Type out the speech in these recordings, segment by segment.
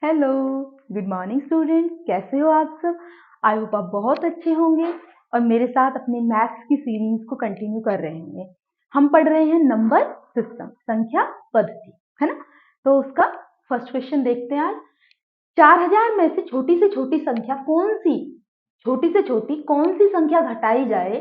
Hello, good morning students. कैसे हो आप सब? आई होप आप बहुत अच्छे होंगे और मेरे साथ अपने मैथ्स की सीरीज को कंटिन्यू कर रहे होंगे। हम पढ़ रहे हैं नंबर सिस्टम, संख्या पद्धति, है ना। तो उसका फर्स्ट क्वेश्चन देखते हैं आज। 4000 में से छोटी संख्या कौन सी, छोटी से छोटी कौन सी संख्या घटाई जाए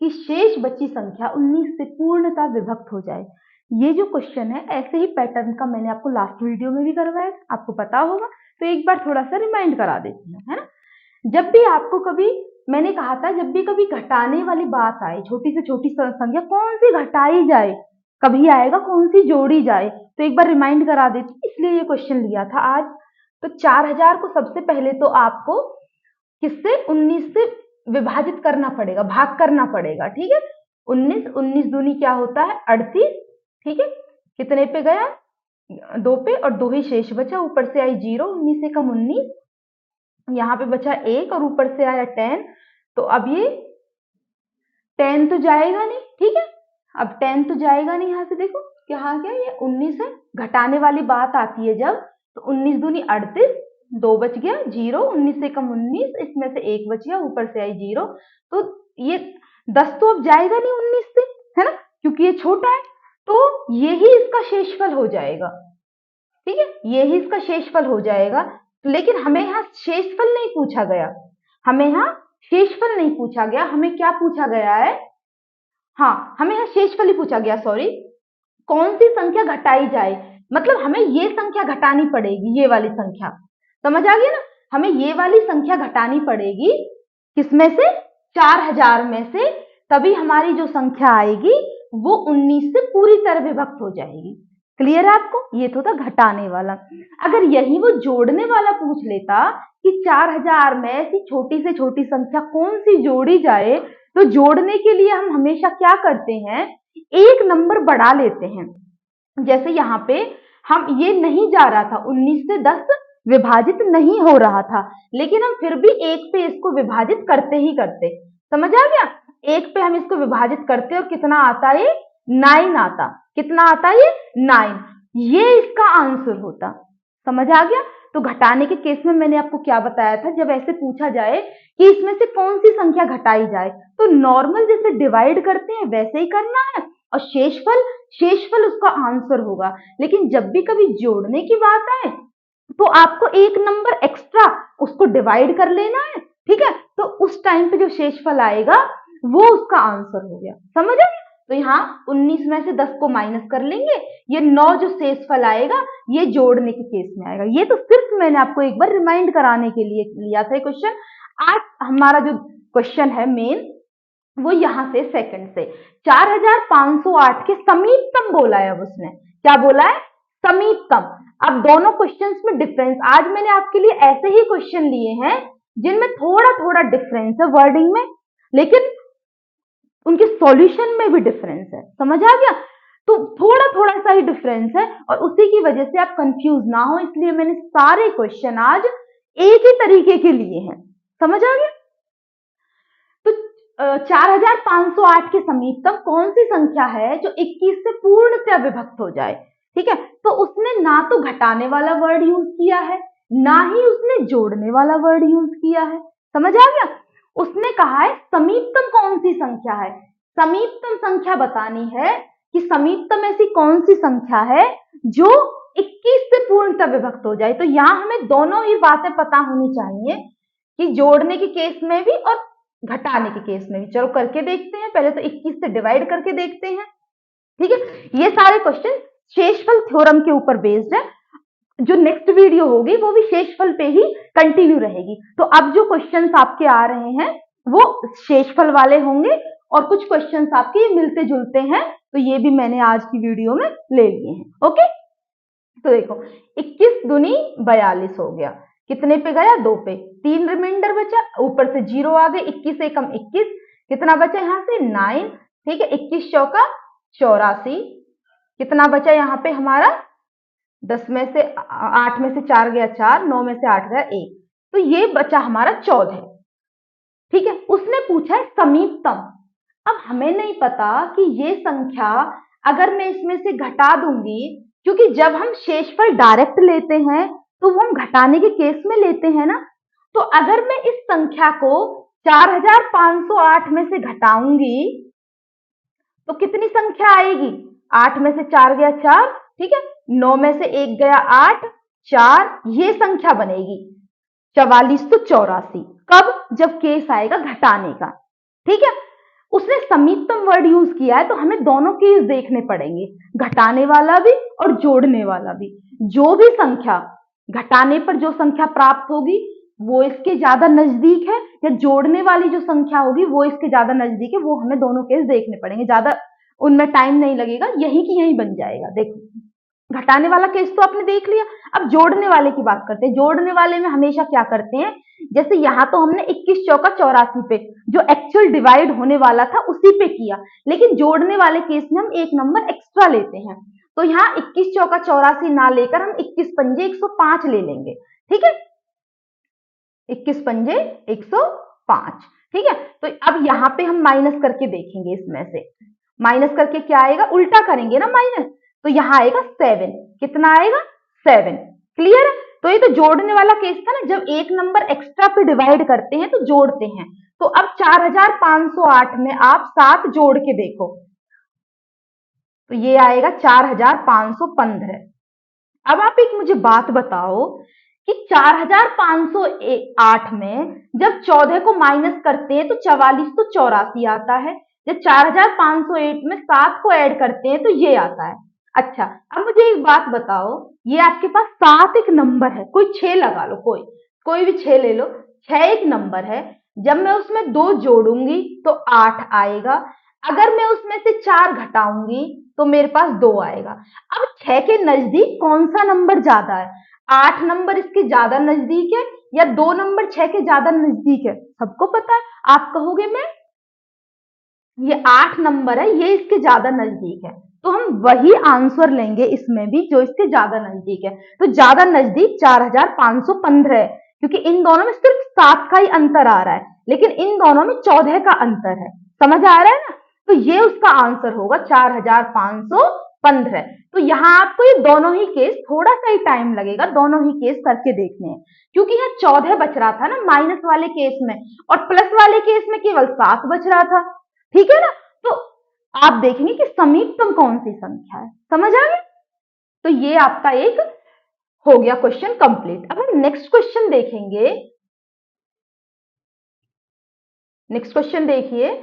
कि शेष बची संख्या 19 से पूर्णतः विभक्त हो जाए। ये जो क्वेश्चन है ऐसे ही पैटर्न का मैंने आपको लास्ट वीडियो में भी करवाया, आपको पता होगा, तो एक बार थोड़ा सा रिमाइंड करा देती हूँ, है ना। जब भी आपको कभी मैंने कहा था, जब भी कभी घटाने वाली बात आए, छोटी से छोटी संख्या कौन सी घटाई जाए, कभी आएगा कौन सी जोड़ी जाए, तो एक बार रिमाइंड करा देती, इसलिए ये क्वेश्चन लिया था आज। तो 4000 को सबसे पहले तो आपको किससे 19 से विभाजित करना पड़ेगा, भाग करना पड़ेगा, ठीक है। 19 दूनी क्या होता है 38, ठीक है। कितने पे गया 2 पे और 2 ही शेष बचा, ऊपर से आई 0, 19 से कम 19, यहाँ पे बचा 1 और ऊपर से आया 10। तो अब ये 10 तो जाएगा नहीं, ठीक है। अब 10 तो जाएगा नहीं, यहाँ से देखो क्या गया, ये 19 है। घटाने वाली बात आती है जब, तो 19 दूनी 38, 2 बच गया 0, 19 से कम 19, इसमें से 1 बच गया, ऊपर से आई 0। तो ये 10 तो अब जाएगा नहीं 19 से, है ना, क्योंकि ये छोटा है। तो यही इसका शेषफल हो जाएगा, ठीक है, यही इसका शेषफल हो जाएगा। लेकिन हमें यहाँ शेषफल नहीं पूछा गया, हमें यहाँ शेषफल नहीं पूछा गया, हमें क्या पूछा गया है, हाँ हमें यहाँ शेषफल ही पूछा गया, सॉरी। कौन सी संख्या घटाई जाए, मतलब हमें ये संख्या घटानी पड़ेगी, ये वाली संख्या, समझ आ गया ना। हमें ये वाली संख्या घटानी पड़ेगी, किसमें से 4000 में से, तभी हमारी जो संख्या आएगी वो 19 से पूरी तरह विभक्त हो जाएगी। क्लियर है आपको? ये तो था घटाने वाला। अगर यही वो जोड़ने वाला पूछ लेता कि 4000 में ऐसी छोटी से छोटी संख्या कौन सी जोड़ी जाए, तो जोड़ने के लिए हम हमेशा क्या करते हैं, एक नंबर बढ़ा लेते हैं। जैसे यहाँ पे हम ये नहीं जा रहा था, 19 से 10 विभाजित नहीं हो रहा था, लेकिन हम फिर भी एक पे इसको विभाजित करते ही करते, समझ आ गया। एक पे हम इसको विभाजित करते और कितना आता है, 9 आता। कितना आता है, 9। ये इसका आंसर होता, समझ आ गया। तो घटाने के केस में मैंने आपको क्या बताया था, जब ऐसे पूछा जाए कि इसमें से कौन सी संख्या घटाई जाए, तो नॉर्मल जैसे डिवाइड करते हैं वैसे ही करना है, और शेषफल उसका आंसर होगा। लेकिन जब भी कभी जोड़ने की बात आए, तो आपको एक नंबर एक्स्ट्रा उसको डिवाइड कर लेना है, ठीक है। तो उस टाइम पे जो शेषफल आएगा वो उसका आंसर हो गया, समझ आए। तो यहाँ 19 में से 10 को माइनस कर लेंगे, ये 9 जो शेषफल आएगा ये जोड़ने के केस में आएगा। ये तो सिर्फ मैंने आपको एक बार रिमाइंड कराने के लिए लिया था क्वेश्चन। आज हमारा जो क्वेश्चन है मेन, वो यहाँ से सेकंड से 4508 के समीपतम बोला है। अब उसने क्या बोला है, समीपतम। अब दोनों क्वेश्चंस में डिफरेंस, आज मैंने आपके लिए ऐसे ही क्वेश्चन लिए हैं जिनमें थोड़ा थोड़ा डिफरेंस है वर्डिंग में, लेकिन उनके सॉल्यूशन में भी डिफरेंस है, समझ आ गया। तो थोड़ा थोड़ा सा ही डिफरेंस है और उसी की वजह से आप कंफ्यूज ना हो, इसलिए मैंने सारे क्वेश्चन आज एक ही तरीके के लिए हैं, समझ आ गया। तो 4508 के समीपतम कौन सी संख्या है जो 21 से पूर्णतः विभक्त हो जाए, ठीक है। तो उसने ना तो घटाने वाला वर्ड यूज किया है, ना ही उसने जोड़ने वाला वर्ड यूज किया है, समझ आ गया। उसने कहा है समीपतम कौन सी संख्या है, समीपतम संख्या बतानी है कि समीपतम ऐसी कौन सी संख्या है जो 21 से पूर्णतः विभक्त हो जाए। तो यहां हमें दोनों ही बातें पता होनी चाहिए, कि जोड़ने के केस में भी और घटाने के केस में भी। चलो करके देखते हैं, पहले तो 21 से डिवाइड करके देखते हैं, ठीक है। ये सारे क्वेश्चन शेषफल थ्योरम के ऊपर बेस्ड है, जो नेक्स्ट वीडियो होगी वो भी शेषफल पे ही कंटिन्यू रहेगी। तो अब जो क्वेश्चंस आपके आ रहे हैं वो शेषफल वाले होंगे, और कुछ क्वेश्चंस आपके मिलते जुलते हैं, तो ये भी मैंने आज की वीडियो में ले लिए हैं, ओके। तो देखो 21 दूनी 42 हो गया, कितने पे गया 2 पे, 3 रिमाइंडर बचा, ऊपर से 0 आ गए, 21 से कम 21, कितना बचा यहाँ से 9, ठीक है। 21 चौका 84, कितना बचा यहाँ पे हमारा 10 में से 8 में से 4 गया 4, 9 में से 8 गया 1, तो ये बचा हमारा 14, ठीक है। उसने पूछा है समीपतम। अब हमें नहीं पता कि ये संख्या अगर मैं इसमें से घटा दूंगी, क्योंकि जब हम शेषफल डायरेक्ट लेते हैं तो वो हम घटाने के केस में लेते हैं ना। तो अगर मैं इस संख्या को 4508 में से घटाऊंगी तो कितनी संख्या आएगी? 8 में से 4 गया 4, ठीक है, 9 में से 1 गया 8, 4, ये संख्या बनेगी 44 तो 84। कब? जब केस आएगा घटाने का, ठीक है। उसने समीपतम वर्ड यूज किया है तो हमें दोनों केस देखने पड़ेंगे, घटाने वाला भी और जोड़ने वाला भी। जो भी संख्या घटाने पर जो संख्या प्राप्त होगी वो इसके ज्यादा नजदीक है, या जोड़ने वाली जो संख्या होगी वो इसके ज्यादा नजदीक है, वो हमें दोनों केस देखने पड़ेंगे। ज्यादा उनमें टाइम नहीं लगेगा, यही की यही बन जाएगा। देखो घटाने वाला केस तो आपने देख लिया। अब जोड़ने वाले की बात करते हैं। जोड़ने वाले में हमेशा क्या करते हैं, जैसे यहाँ तो हमने 21 चौका 84 पे जो एक्चुअल डिवाइड होने वाला था उसी पे किया, लेकिन जोड़ने वाले केस में हम एक नंबर एक्स्ट्रा लेते हैं। तो यहाँ 21 चौका 84 ना लेकर हम 21 पंजे 105 ले लेंगे, ठीक है, 21 पंजे 105, ठीक है। तो अब यहाँ पे हम माइनस करके देखेंगे, इसमें से माइनस करके क्या आएगा, उल्टा करेंगे ना माइनस, तो यहाँ आएगा 7। कितना आएगा? 7। क्लियर है? तो ये तो जोड़ने वाला केस था ना, जब एक नंबर एक्स्ट्रा पे डिवाइड करते हैं तो जोड़ते हैं। तो अब 4508 में आप 7 जोड़ के देखो तो ये आएगा 4515। अब आप एक मुझे बात बताओ कि 4508 में जब 14 को माइनस करते हैं तो 44 तो 84 आता है, जब 4508 में 7 को ऐड करते हैं तो ये आता है। अच्छा, अब मुझे एक बात बताओ, ये आपके पास 7 एक नंबर है, कोई 6 लगा लो, कोई भी 6 ले लो, 6 एक नंबर है। जब मैं उसमें 2 जोड़ूंगी तो 8 आएगा, अगर मैं उसमें से 4 घटाऊंगी तो मेरे पास 2 आएगा। अब 6 के नजदीक कौन सा नंबर ज्यादा है? 8 नंबर इसके ज्यादा नजदीक है या 2 नंबर 6 के ज्यादा नजदीक है? सबको पता है। आप कहोगे मैं ये 8 नंबर है, ये इसके ज्यादा नजदीक है, तो हम वही आंसर लेंगे इसमें भी जो इसके ज्यादा नजदीक है। तो ज्यादा नजदीक 4515 है, क्योंकि इन दोनों में सिर्फ 7 का ही अंतर आ रहा है, लेकिन इन दोनों में 14 का अंतर है। समझ आ रहा है ना? तो ये उसका आंसर होगा 4515। तो यहाँ आपको ये दोनों ही केस, थोड़ा सा ही टाइम लगेगा दोनों ही केस करके देखने हैं, क्योंकि यहाँ 14 बच रहा था ना माइनस वाले केस में, और प्लस वाले केस में केवल 7 बच रहा था, ठीक है ना। तो आप देखेंगे कि समीपतम कौन सी संख्या है। समझ आ गया? तो ये आपका एक हो गया क्वेश्चन कंप्लीट। अब हम नेक्स्ट क्वेश्चन देखेंगे। नेक्स्ट क्वेश्चन देखिए,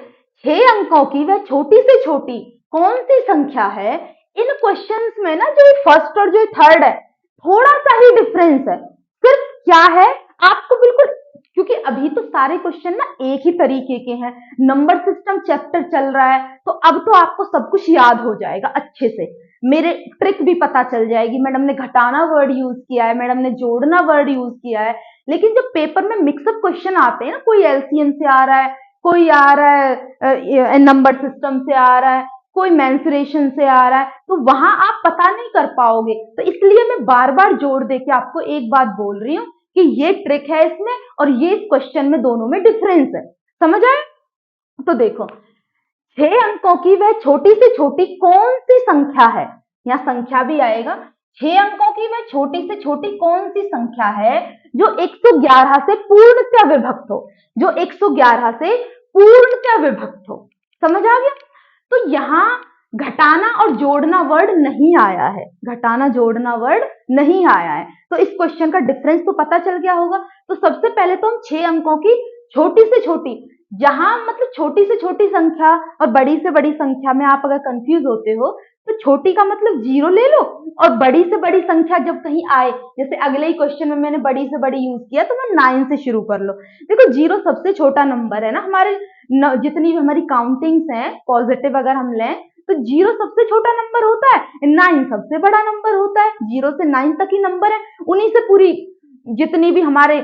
6 अंकों की वह छोटी से छोटी कौन सी संख्या है? इन क्वेश्चंस में ना जो फर्स्ट और जो थर्ड है थोड़ा सा ही डिफरेंस है। सिर्फ क्या है, आपको बिल्कुल, क्योंकि अभी तो सारे क्वेश्चन ना एक ही तरीके के हैं, नंबर सिस्टम चैप्टर चल रहा है, तो अब तो आपको सब कुछ याद हो जाएगा अच्छे से। मेरे ट्रिक भी पता चल जाएगी, मैडम ने घटाना वर्ड यूज किया है, मैडम ने जोड़ना वर्ड यूज किया है। लेकिन जब पेपर में मिक्सअप क्वेश्चन आते हैं ना, कोई एलसीएम से आ रहा है, कोई आ रहा है नंबर सिस्टम से आ रहा है, कोई मेंसुरेशन से आ रहा है, तो वहां आप पता नहीं कर पाओगे। तो इसलिए मैं बार बार जोड़ दे के आपको एक बात बोल रही हूँ कि ये ट्रिक है इसमें और ये इस क्वेश्चन में, दोनों में डिफरेंस है। समझ आए? तो देखो, 6 अंकों की वह छोटी से छोटी कौन सी संख्या है? यहाँ संख्या भी आएगा। 6 अंकों की वह छोटी से छोटी कौन सी संख्या है जो 111 से पूर्णतः विभक्त हो, जो 111 से पूर्णतः विभक्त हो। समझ आ गया? तो यहाँ घटाना और जोड़ना वर्ड नहीं आया है, घटाना जोड़ना वर्ड नहीं आया है। तो इस क्वेश्चन का डिफरेंस तो पता चल गया होगा। तो सबसे पहले तो हम 6 अंकों की छोटी से छोटी, जहां मतलब छोटी से छोटी संख्या और बड़ी से बड़ी संख्या में आप अगर कंफ्यूज होते हो तो छोटी का मतलब 0 ले लो, और बड़ी से बड़ी संख्या जब कहीं आए, जैसे अगले ही क्वेश्चन में मैंने बड़ी से बड़ी यूज किया, तो मैं 9 से शुरू कर लो। देखो 0 सबसे छोटा नंबर है ना, हमारे जितनी भी हमारी काउंटिंग्स हैं पॉजिटिव अगर हम लें तो 0 सबसे छोटा नंबर होता है, 9 सबसे बड़ा नंबर होता है। 0 से 9 तक ही नंबर है, उन्हीं से पूरी जितनी भी हमारे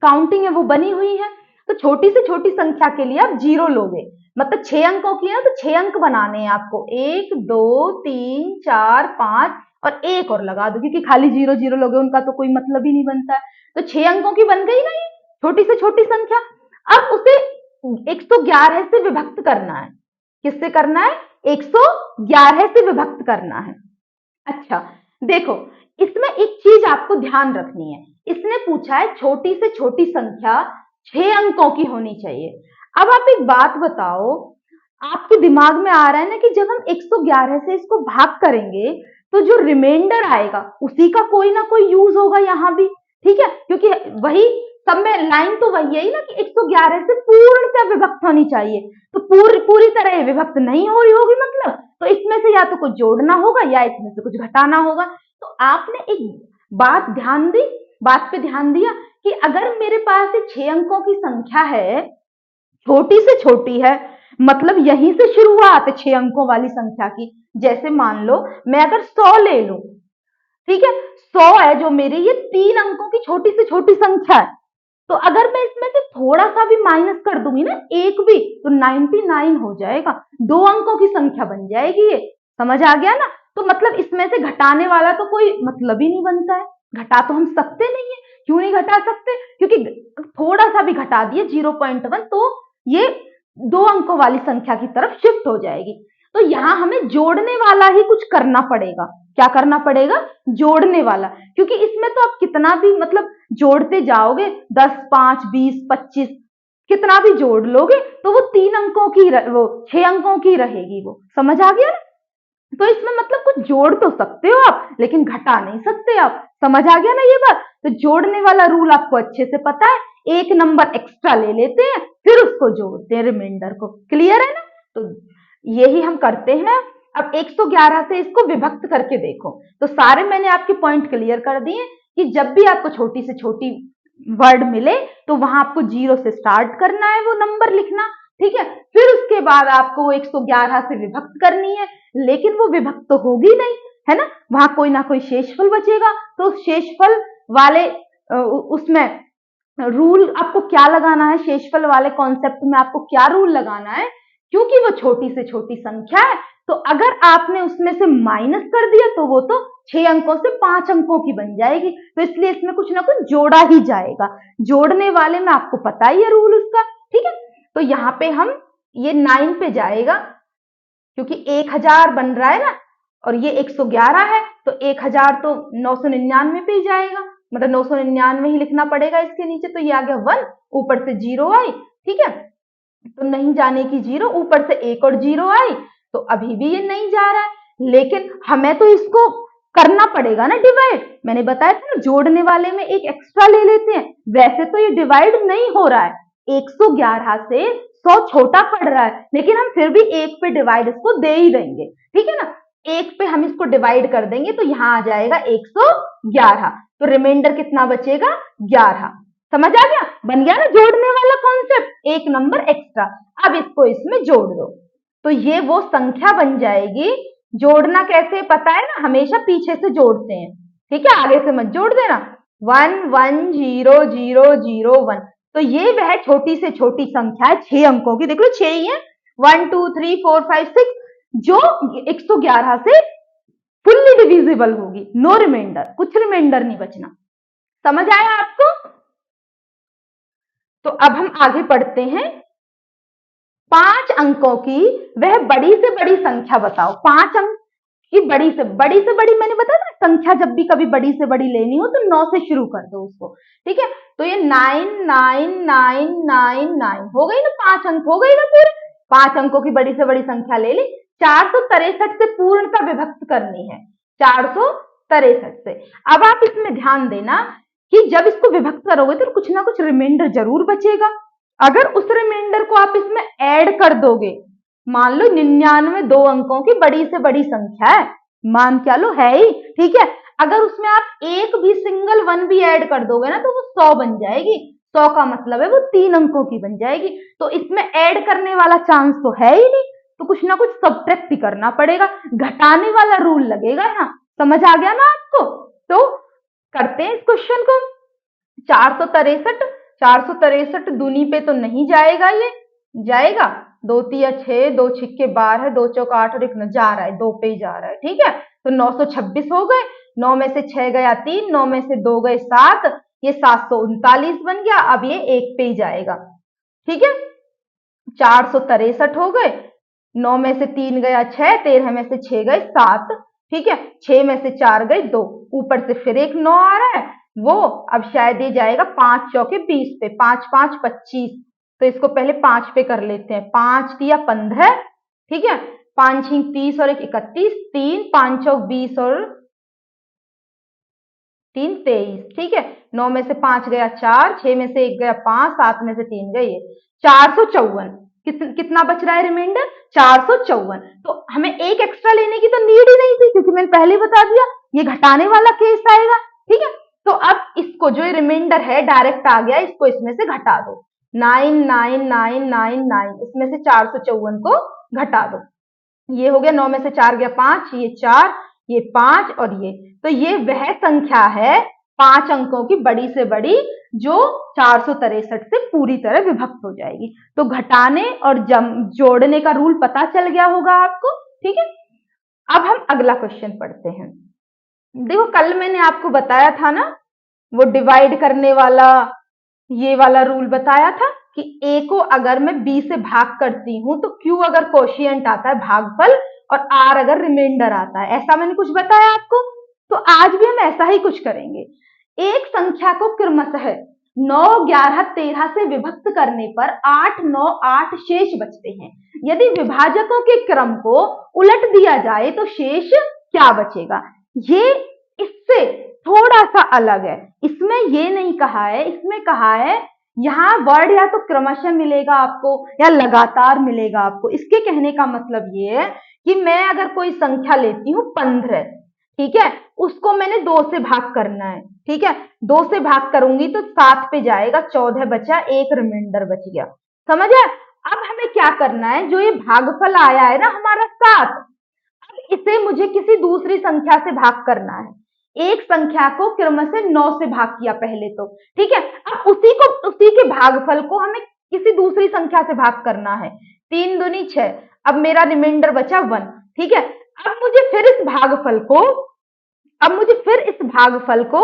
काउंटिंग है वो बनी हुई है। तो छोटी से छोटी संख्या के लिए आप 0 लोगे, मतलब 6 अंकों की है तो 6 अंक बनाने हैं आपको, 1 2 3 4 5 और एक और लगा दो, क्योंकि खाली 0 0 लोगे उनका तो कोई मतलब ही नहीं बनता है। तो 6 अंकों की बन गई ना ये छोटी से छोटी संख्या। अब उसे 111 से विभक्त करना है। किससे करना है? 111 से विभक्त करना है। अच्छा देखो, इसमें एक चीज आपको ध्यान रखनी है। इसने पूछा है छोटी से छोटी संख्या 6 अंकों की होनी चाहिए। अब आप एक बात बताओ, आपके दिमाग में आ रहा है ना कि जब हम 111 से इसको भाग करेंगे तो जो रिमाइंडर आएगा उसी का कोई ना कोई यूज होगा यहाँ भी, ठीक है, क्योंकि वही सब में लाइन तो वही है ना कि 111 से पूर्णतः विभक्त होनी चाहिए, तो पूरी तरह विभक्त नहीं हो रही होगी, मतलब तो इसमें से या तो कुछ जोड़ना होगा या इसमें से कुछ घटाना होगा। तो आपने एक बात पे ध्यान दिया कि अगर मेरे पास 6 अंकों की संख्या है, छोटी से छोटी है, मतलब यहीं से शुरुआत है 6 अंकों वाली संख्या की। जैसे मान लो मैं अगर 100 ले लूं, ठीक है, 100 है जो मेरी ये 3 अंकों की छोटी से छोटी संख्या है, तो अगर मैं इसमें से थोड़ा सा भी माइनस कर दूंगी ना, एक भी, तो 99 हो जाएगा, 2 अंकों की संख्या बन जाएगी ये। समझ आ गया ना? तो मतलब इसमें से घटाने वाला तो कोई मतलब ही नहीं बनता है, घटा तो हम सकते नहीं है। क्यों नहीं घटा सकते? क्योंकि थोड़ा सा भी घटा दिए 0.1 तो ये 2 अंकों वाली संख्या की तरफ शिफ्ट हो जाएगी। तो यहां हमें जोड़ने वाला ही कुछ करना पड़ेगा। क्या करना पड़ेगा? जोड़ने वाला, क्योंकि इसमें तो आप कितना भी मतलब जोड़ते जाओगे, 10, 5, 20, 25 कितना भी जोड़ लोगे तो वो 3 अंकों की वो 6 अंकों की रहेगी वो। समझ आ गया ना? तो इसमें मतलब कुछ जोड़ तो सकते हो आप, लेकिन घटा नहीं सकते आप। समझ आ गया ना ये बात? तो जोड़ने वाला रूल आपको अच्छे से पता है, एक नंबर एक्स्ट्रा ले लेते हैं फिर उसको जोड़ते हैं रिमाइंडर को। क्लियर है ना? तो यही हम करते हैं। अब 111 से इसको विभक्त करके देखो। तो सारे मैंने आपके पॉइंट क्लियर कर दिए कि जब भी आपको छोटी से छोटी वर्ड मिले तो वहां आपको 0 से स्टार्ट करना है वो नंबर लिखना, ठीक है, फिर उसके बाद आपको 111 से विभक्त करनी है, लेकिन वो विभक्त तो होगी नहीं, है ना, वहां कोई ना कोई शेषफल बचेगा। तो उस शेषफल वाले उसमें रूल आपको क्या लगाना है, शेषफल वाले कॉन्सेप्ट में आपको क्या रूल लगाना है, क्योंकि वो छोटी से छोटी संख्या है, तो अगर आपने उसमें से माइनस कर दिया तो वो तो 6 अंकों से 5 अंकों की बन जाएगी, तो इसलिए इसमें कुछ ना कुछ जोड़ा ही जाएगा। जोड़ने वाले में आपको पता ही है रूल उसका, ठीक है। तो यहाँ पे हम ये 9 पे जाएगा, क्योंकि 1000 बन रहा है ना, और ये 111 है, तो 1000 तो 999 पे ही जाएगा, मतलब 999 ही लिखना पड़ेगा इसके नीचे। तो ये आ गया 1, ऊपर से 0 आई, ठीक है, तो नहीं जाने की 0, ऊपर से एक और 0 आई, तो अभी भी ये नहीं जा रहा है, लेकिन हमें तो इसको करना पड़ेगा ना डिवाइड। मैंने बताया था ना, जोड़ने वाले में एक एक्स्ट्रा ले लेते हैं। वैसे तो ये डिवाइड नहीं हो रहा है, 111 से 100 छोटा पड़ रहा है, लेकिन हम फिर भी एक पे डिवाइड इसको दे ही देंगे, ठीक है ना। एक पे हम इसको डिवाइड कर देंगे तो यहाँ आ जाएगा 111, तो रिमाइंडर कितना बचेगा? 11। समझ आ गया? बन गया ना जोड़ने वाला कॉन्सेप्ट, एक नंबर एक्स्ट्रा। अब इसको इसमें जोड़ दो तो ये वो संख्या बन जाएगी। जोड़ना कैसे पता है ना, हमेशा पीछे से जोड़ते हैं, ठीक है, आगे से मत जोड़ देना। 1 1 0 0 0 1, तो ये वह छोटी से छोटी संख्या है 6 अंकों की, देख लो 6 ही है, 1 2 3 4 5 6, जो 111 से फुल्ली डिविजिबल होगी, नो रिमाइंडर, कुछ रिमाइंडर नहीं बचना। समझ आया आपको? तो अब हम आगे पढ़ते हैं। 5 अंकों की वह बड़ी से बड़ी संख्या बताओ। 5 अंक की बड़ी से बड़ी मैंने बताया ना, संख्या जब भी कभी बड़ी से बड़ी लेनी हो तो 9 से शुरू कर दो उसको, ठीक है। तो ये 99999 हो गई ना, 5 अंक हो गई ना पूरे। 5 अंकों की बड़ी से बड़ी संख्या ले ली। 463 से पूर्णतः विभक्त करनी है, 463 से। अब आप इसमें ध्यान देना कि जब इसको विभक्त करोगे तो कुछ ना कुछ रिमाइंडर जरूर बचेगा। अगर उस रिमाइंडर को आप इसमें ऐड कर दोगे, मान लो 99 2 अंकों की बड़ी से बड़ी संख्या है, मान क्या लो है ही, ठीक है। अगर उसमें आप एक भी सिंगल 1 भी ऐड कर दोगे ना तो वो 100 बन जाएगी। 100 का मतलब है वो 3 अंकों की बन जाएगी। तो इसमें ऐड करने वाला चांस तो है ही नहीं, तो कुछ ना कुछ सब्ट्रैक्ट ही करना पड़ेगा, घटाने वाला रूल लगेगा यहाँ। समझ आ गया ना आपको? तो करते हैं इस क्वेश्चन को। 463 दूनी पे तो नहीं जाएगा, ये जाएगा 2 3 6, 2 छिक्के 12, 2 चौक 8 और 1 9 जा रहा है, 2 पे ही जा रहा है, ठीक है। तो 926 हो गए, 9 में से 6 गया 3, 9 में से 2 गए 7, ये 739 बन गया। अब ये 1 पे ही जाएगा, ठीक है। 463 हो गए, 9 में से 3 गया 6, 13 में से 6 गए 7, ठीक है, 6 में से 4 गए 2, ऊपर से फिर एक 9 आ रहा है, वो अब शायद ये जाएगा 5 चौके 20 पे, 5 5 25, तो इसको पहले 5 पे कर लेते हैं, 5 तिया 15, ठीक है, 5 छींक 30 और 1 31, 3 5 चौक 20 और 3 23, ठीक है, 9 में से 5 गया 4, 6 में से 1 गया 5, 7 में से 3 गए 454। कितना बच रहा है रिमाइंडर? 454। तो हमें एक एक्स्ट्रा लेने की तो नीड ही नहीं थी, क्योंकि मैंने पहले बता दिया ये घटाने वाला केस आएगा, ठीक है। तो अब इसको जो रिमाइंडर है डायरेक्ट आ गया, इसको इसमें से घटा दो, 99999, इसमें से 454 को घटा दो, ये हो गया 9 में से 4 गया 5, ये 4, ये 5 और ये, तो ये वह संख्या है 5 अंकों की बड़ी से बड़ी जो 463 से पूरी तरह विभक्त हो जाएगी। तो घटाने और जोड़ने का रूल पता चल गया होगा आपको, ठीक है। अब हम अगला क्वेश्चन पढ़ते हैं। देखो कल मैंने आपको बताया था ना, वो डिवाइड करने वाला ये वाला रूल बताया था कि a को अगर मैं b से भाग करती हूं तो q अगर कोशिएंट आता है भागफल और r अगर रिमाइंडर आता है, ऐसा मैंने कुछ बताया आपको। तो आज भी हम ऐसा ही कुछ करेंगे। एक संख्या को क्रमशः 9 11 13 से विभक्त करने पर 8 9 8 शेष बचते हैं। यदि विभाजकों के क्रम को उलट दिया जाए तो शेष क्या बचेगा? ये इससे थोड़ा सा अलग है, इसमें ये नहीं कहा है, इसमें कहा है यहाँ वर्ड या तो क्रमशः मिलेगा आपको या लगातार मिलेगा आपको। इसके कहने का मतलब ये है कि मैं अगर कोई संख्या लेती हूँ 15, ठीक है, उसको मैंने 2 से भाग करना है, ठीक है, 2 से भाग करूंगी तो 7 पे जाएगा, 14 बचा, एक रिमाइंडर बच गया, समझ आया। अब हमें क्या करना है, जो ये भागफल आया है ना हमारा 7, अब इसे मुझे किसी दूसरी संख्या से भाग करना है। एक संख्या को क्रमशः 9 से भाग किया पहले तो, ठीक है, अब उसी के भागफल को हमें किसी दूसरी संख्या से भाग करना है। 3 दूनी 6, अब मेरा रिमाइंडर बचा 1, ठीक है। अब मुझे फिर इस भागफल को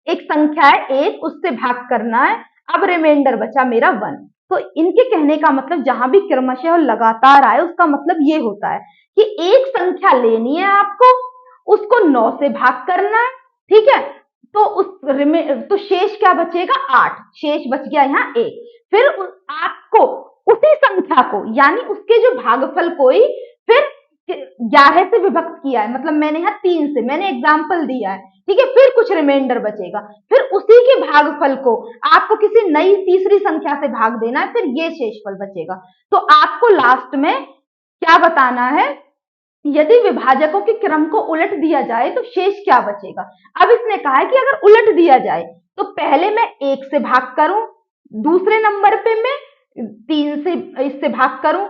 एक संख्या है 1, उससे भाग करना है, अब रिमाइंडर बचा मेरा 1। तो इनके कहने का मतलब जहां भी क्रमशः और लगातार आए उसका मतलब ये होता है कि एक संख्या लेनी है आपको, उसको 9 से भाग करना है, ठीक है, तो शेष क्या बचेगा? 8, शेष बच गया यहाँ 1। फिर आपको उसी संख्या को यानी उसके जो भागफल को ही फिर 11 से विभक्त किया है, मतलब मैंने यहाँ 3 से, मैंने एग्जाम्पल दिया है, ठीक है, फिर कुछ रिमाइंडर बचेगा, फिर उसी के भागफल को आपको किसी नई तीसरी संख्या से भाग देना है, फिर ये शेषफल बचेगा। तो आपको लास्ट में क्या बताना है, यदि विभाजकों के क्रम को उलट दिया जाए तो शेष क्या बचेगा। अब इसने कहा है कि अगर उलट दिया जाए तो पहले मैं 1 से भाग करूं, दूसरे नंबर पे मैं 3 से इससे भाग करूं,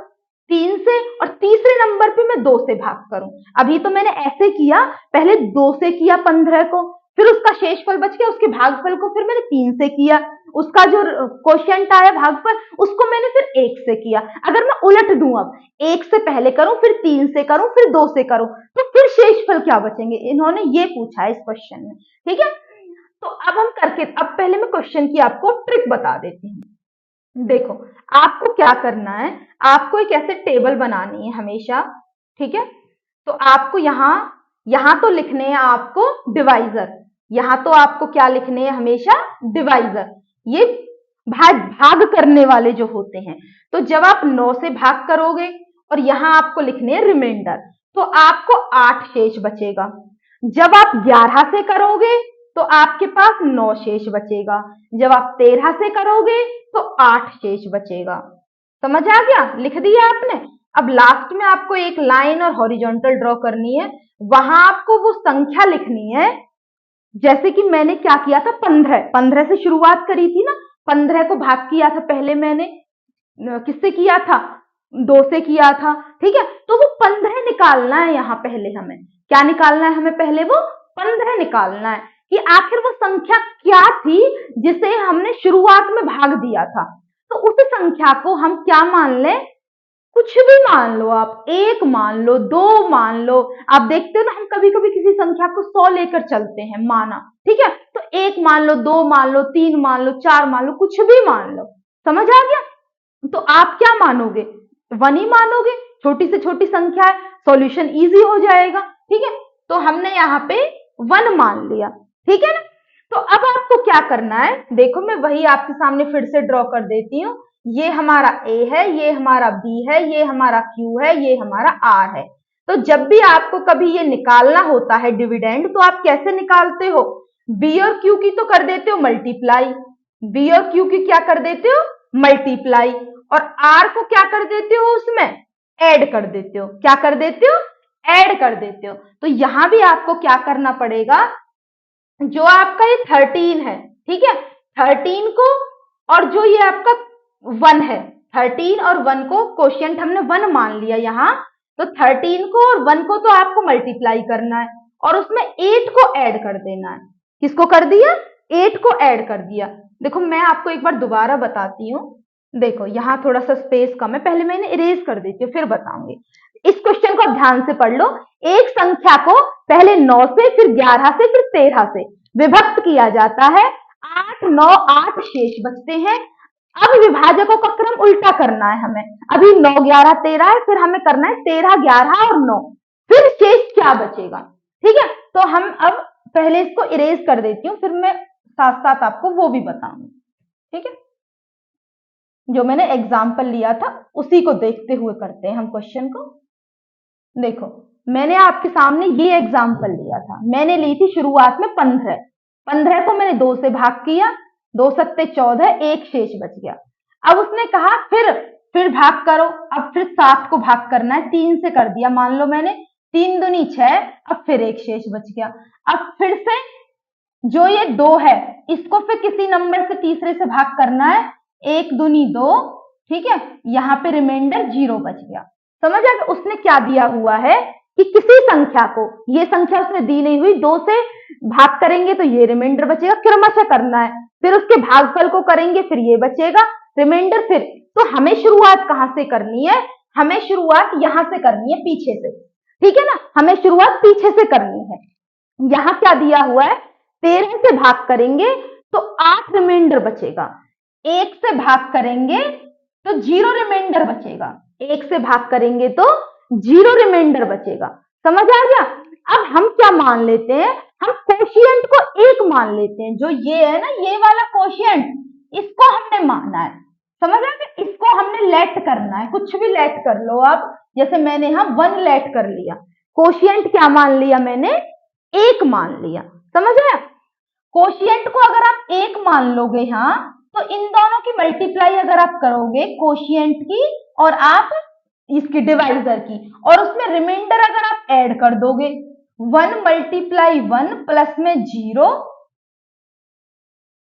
3 से, और तीसरे नंबर पे मैं 2 से भाग करूं। अभी तो मैंने ऐसे किया, पहले 2 से किया 15 को, फिर उसका शेषफल बच गया, उसके भागफल को फिर मैंने 3 से किया, उसका जो क्वोशिएंट आया भागफल उसको मैंने फिर 1 से किया। अगर मैं उलट दूं, अब 1 से पहले करूं, फिर 3 से करूं, फिर 2 से करूं, तो फिर शेषफल क्या बचेंगे, इन्होंने ये पूछा है इस क्वेश्चन में, ठीक है। तो अब हम करके, अब पहले मैं क्वेश्चन की आपको ट्रिक बता देती हूँ। देखो आपको क्या करना है, आपको एक ऐसे टेबल बनानी है हमेशा, ठीक है। तो आपको यहां तो लिखने हैं आपको डिवाइजर, यहां तो आपको क्या लिखने हैं हमेशा? डिवाइजर, ये भाग करने वाले जो होते हैं। तो जब आप 9 से भाग करोगे और यहां आपको लिखने हैं रिमाइंडर, तो आपको 8 शेष बचेगा। जब आप 11 से करोगे तो आपके पास 9 शेष बचेगा, जब आप 13 से करोगे तो 8 शेष बचेगा। समझ आ गया? लिख दिया आपने। अब लास्ट में आपको एक लाइन और हॉरिजॉन्टल ड्रॉ करनी है, वहां आपको वो संख्या लिखनी है, जैसे कि मैंने क्या किया था, 15 से शुरुआत करी थी ना, 15 को भाग किया था पहले मैंने, किससे किया था? 2 से किया था, ठीक है। तो वो 15 निकालना है, यहाँ पहले हमें क्या निकालना है, हमें पहले वो 15 निकालना है कि आखिर वो संख्या क्या थी जिसे हमने शुरुआत में भाग दिया था। तो उस संख्या को हम क्या मान लें, कुछ भी मान लो आप, 1 मान लो, 2 मान लो। आप देखते हो ना, हम कभी कभी किसी संख्या को 100 लेकर चलते हैं माना, ठीक है, तो 1 मान लो, 2 मान लो, 3 मान लो, 4 मान लो, कुछ भी मान लो। समझ आ गया? तो आप क्या मानोगे? 1 ही मानोगे, छोटी से छोटी संख्या है, सॉल्यूशन इजी हो जाएगा, ठीक है। तो हमने यहाँ पे 1 मान लिया, ठीक है ना। तो अब आपको क्या करना है, देखो मैं वही आपके सामने फिर से ड्रॉ कर देती हूँ। ये हमारा A है, ये हमारा B है, ये हमारा Q है, ये हमारा R है। तो जब भी आपको कभी ये निकालना होता है डिविडेंड, तो आप कैसे निकालते हो, B और Q की तो कर देते हो मल्टीप्लाई, B और Q की क्या कर देते हो, मल्टीप्लाई, और R को क्या कर देते हो, उसमें ऐड कर देते हो। क्या कर देते हो, ऐड कर देते हो। तो यहां भी आपको क्या करना पड़ेगा, जो आपका ये 13 है, ठीक है, 13 को और जो ये आपका 1 है, 13 और 1 को कोशिएंट हमने 1 मान लिया यहाँ, तो 13 को और 1 को तो आपको मल्टीप्लाई करना है और उसमें 8 को ऐड कर देना है। किसको कर दिया, 8 को ऐड कर दिया। देखो मैं आपको एक बार दोबारा बताती हूँ, देखो यहाँ थोड़ा सा स्पेस कम है, पहले मैं इन्हें इरेज कर देती हूँ फिर बताऊंगी। इस क्वेश्चन को आप ध्यान से पढ़ लो। एक संख्या को पहले 9 से, फिर 11 से, फिर 13 से विभक्त किया जाता है। 8, 9, 8 शेष बचते हैं। अब विभाजकों का क्रम उल्टा करना है हमें। अभी 9, 11, 13 है, फिर हमें करना है 13, 11 और 9, फिर शेष क्या बचेगा, ठीक है। तो हम अब पहले इसको इरेज कर देती हूँ, फिर मैं साथ साथ आपको वो भी बताऊंगी, ठीक है। जो मैंने एग्जाम्पल लिया था उसी को देखते हुए करते हैं हम क्वेश्चन को। देखो मैंने आपके सामने ये एग्जाम्पल लिया था, मैंने ली थी शुरुआत में 15 को मैंने 2 से भाग किया, 2 सत्ते 14, एक शेष बच गया। अब उसने कहा फिर भाग करो, अब फिर 7 को भाग करना है, 3 से कर दिया, मान लो मैंने 3 दूनी 6, अब फिर एक शेष बच गया। अब फिर से जो ये 2 है इसको फिर किसी नंबर से तीसरे से भाग करना है, 1 दूनी 2, ठीक है, यहाँ पे रिमाइंडर 0 बच गया। समझ आ गया उसने क्या दिया हुआ है कि किसी संख्या को, ये संख्या उसने दी नहीं हुई, 2 से भाग करेंगे तो ये रिमाइंडर बचेगा, क्रमशः करना है, फिर उसके भागफल को करेंगे फिर ये बचेगा रिमाइंडर। फिर तो हमें शुरुआत कहां से करनी है, हमें शुरुआत यहां से करनी है, पीछे से, ठीक है ना, हमें शुरुआत पीछे से करनी है। यहां क्या दिया हुआ है, 13 से भाग करेंगे तो 8 रिमाइंडर बचेगा, 1 से भाग करेंगे तो 0 रिमाइंडर बचेगा, 1 से भाग करेंगे तो 0 रिमाइंडर बचेगा। समझ आ गया। अब हम क्या मान लेते हैं, हम कोशिएंट को 1 मान लेते हैं, जो ये है ना, ये वाला कोशिएंट, इसको हमने माना है। समझ आ गया, इसको हमने लेट करना है, कुछ भी लेट कर लो आप, जैसे मैंने यहाँ 1 लेट कर लिया, कोशिएंट क्या मान लिया मैंने, 1 मान लिया। समझ आया। कोशिएंट को अगर आप 1 मान लोगे यहाँ, तो इन दोनों की मल्टीप्लाई अगर आप करोगे, कोशिएंट की और आप इसकी डिवाइजर की, और उसमें रिमाइंडर अगर आप ऐड कर दोगे, 1 मल्टीप्लाई 1 प्लस में 0,